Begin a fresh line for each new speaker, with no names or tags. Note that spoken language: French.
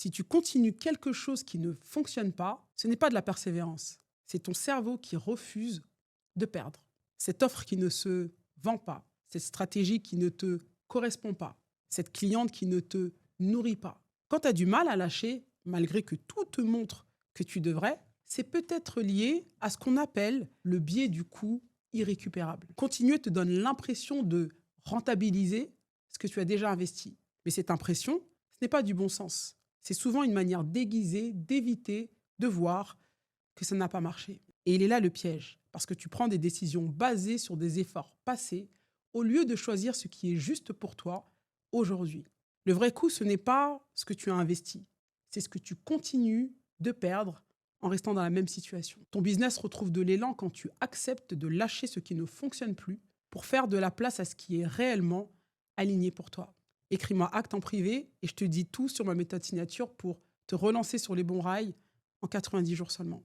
Si tu continues quelque chose qui ne fonctionne pas, ce n'est pas de la persévérance. C'est ton cerveau qui refuse de perdre. Cette offre qui ne se vend pas, cette stratégie qui ne te correspond pas, cette cliente qui ne te nourrit pas. Quand tu as du mal à lâcher, malgré que tout te montre que tu devrais, c'est peut-être lié à ce qu'on appelle le biais du coût irrécupérable. Continuer te donne l'impression de rentabiliser ce que tu as déjà investi. Mais cette impression, ce n'est pas du bon sens. C'est souvent une manière déguisée d'éviter de voir que ça n'a pas marché. Et il est là le piège, parce que tu prends des décisions basées sur des efforts passés au lieu de choisir ce qui est juste pour toi aujourd'hui. Le vrai coût, ce n'est pas ce que tu as investi, c'est ce que tu continues de perdre en restant dans la même situation. Ton business retrouve de l'élan quand tu acceptes de lâcher ce qui ne fonctionne plus pour faire de la place à ce qui est réellement aligné pour toi. Écris-moi acte en privé et je te dis tout sur ma méthode signature pour te relancer sur les bons rails en 90 jours seulement.